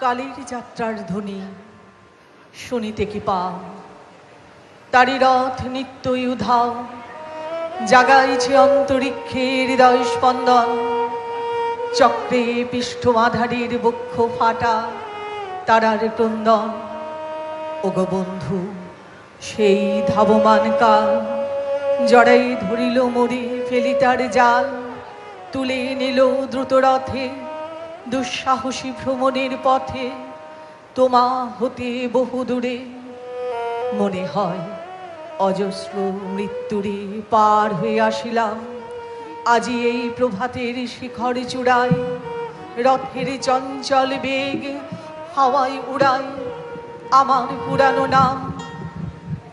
কালীর যাত্রার ধ্বনি শুনিতে কি পাও, তারি রথ নিত্যই উধাও, জাগাইছে অন্তরিক্ষে হৃদয় স্পন্দন। চক্রে পিষ্ঠ মাধারীর বক্ষ ফাটা তারার ক্রন্দন। ওগো বন্ধু, সেই ধাবমান কাল জড়াই ধরিল মরি ফেলিতার জাল, তুলে নিল দ্রুত রথে দুঃসাহসী ভ্রমণের পথে। তোমা হতে বহু দূরে মনে হয় অজস্র মৃত্যুরে পার হয়ে আসিলাম। আজি এই প্রভাতের শিখর চূড়ায় রথের চঞ্চল বেগ হাওয়ায় উড়ায় আমার পুরানো নাম।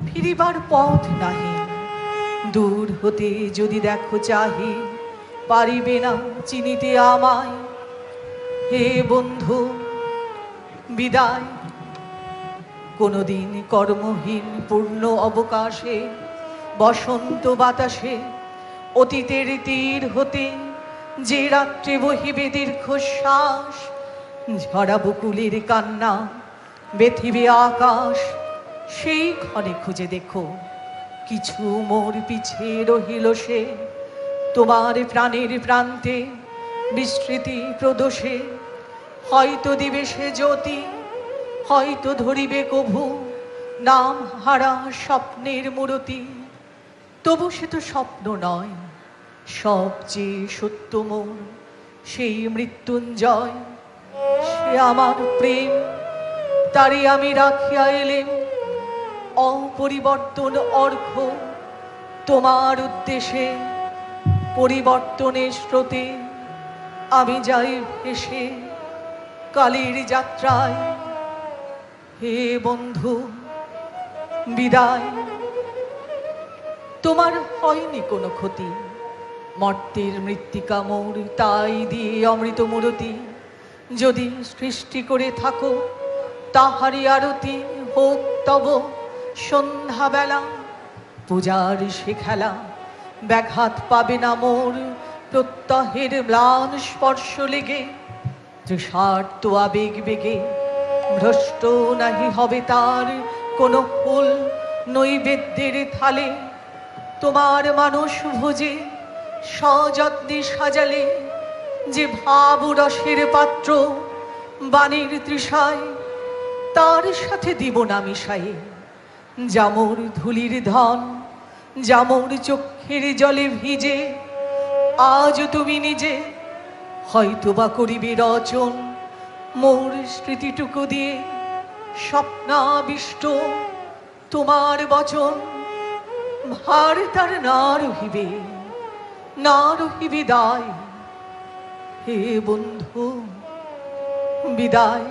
ফিরিবার পথ নাহি, দূর হতে যদি দেখো চাহি, পারিবে না চিনিতে আমায়। হে বন্ধু বিদায়। কোনদিন কর্মহীন পূর্ণ অবকাশে বসন্ত বাতাসে অতীতের তীর হতে যে রাত্রে বহিবে দীর্ঘশ্বাস, ঝরা বকুলের কান্না বেথিবে আকাশ। সেই ক্ষণে খুঁজে দেখো কিছু মোর পিছে রহিল সে, তোমার প্রাণের প্রান্তে বিস্মৃতি প্রদোষে। হয়তো দিবে সে জ্যোতি, হয়তো ধরিবে কভু নাম হারা স্বপ্নের মূরতি। তবু সে তো স্বপ্ন নয়, সবচেয়ে সত্য মোর সেই মৃত্যুঞ্জয়। সে আমার প্রেম, তারে আমি রাখিয়া এলেম অপরিবর্তন অর্ঘ। তোমার উদ্দেশ্যে পরিবর্তনের স্রোতে আমি যাই ভেসে কালীর যাত্রায়। হে বন্ধু বিদায়। তোমার হয়নি কোনো ক্ষতি, মর্তের মৃত্তিকা মোর তাই দিয়ে অমৃত মূরতি। যদি সৃষ্টি করে থাকো তাহারি আরতি হোক তব সন্ধ্যাবেলা। পূজার সে খেলা ব্যাঘাত পাবে না মোর প্রত্যহের ম্লান স্পর্শ লেগে। তৃষার্ত আবেগ বেগে ভ্রষ্ট নাহি হবে তার কোনো ফুল নৈবেদ্যের থালে। তোমার মানস ভোজে সযত্নে সাজালে যে ভাব রসের পাত্র বাণীর তৃষায়, তার সাথে দিব না মিশায়ে জামর ধুলির ধন। জামর চক্ষের জলে ভিজে আজ তুমি নিজে হয়তো বা করিবে রচন মোর স্মৃতিটুকু দিয়ে স্বপ্নাবিষ্ট। তোমার বচন ভার তার না রহিবে, না রহিবে দায়। হে বন্ধু বিদায়।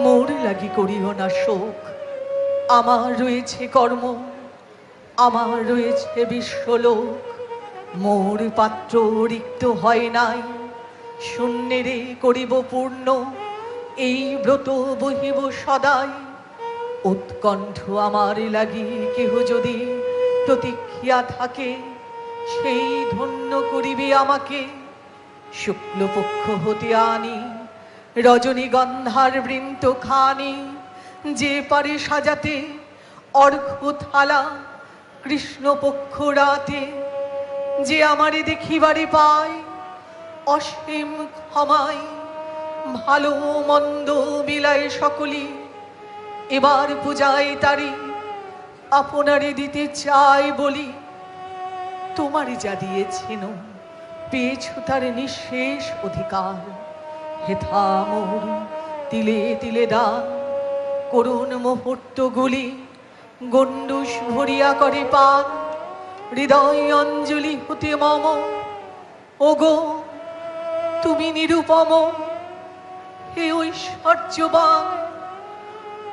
মোর লাগি করিও না শোক, আমার রয়েছে কর্ম, আমার রয়েছে বিশ্বলোক। মোর পাত্র রিক্ত হয় নাই, শূন্যেরে করিব পূর্ণ এই ব্রত বহিব সদাই। উৎকণ্ঠ আমার লাগি কেহ যদি প্রতীক্ষিয়া থাকে, সেই ধন্য করিবে আমাকে। শুক্লপক্ষ হতে আনি রজনীগন্ধার বৃন্ত খানি, যে পারে সাজাতে অর্ঘ্য থালা কৃষ্ণপক্ষ রাতে। যে আমারে দেখিবারে পায় অসীম ক্ষমায়, ভালো মন্দ বিলায় সকলি। এবার পূজায় তারি আপনারে দিতে চাই বলি। তোমারে যা দিয়েছেন পেয়েছ তার নিঃশেষ অধিকার। হেথা মোর তিলে তিলে দান, করুণ মুহূর্তগুলি গণ্ডূষ ভরিয়া করে পান। হৃদয় অঞ্জলি হতে মম, ওগো তুমি নিরুপম। হে ঐশ্বর্যবান,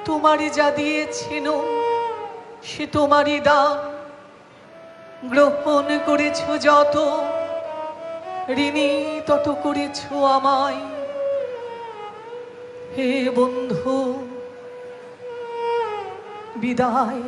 তোমারে যা দিয়েছেন সে তোমারই দান। গ্রহণ করেছ যত, ঋণী তত করেছ আমায়। হে বন্ধু বিদায়।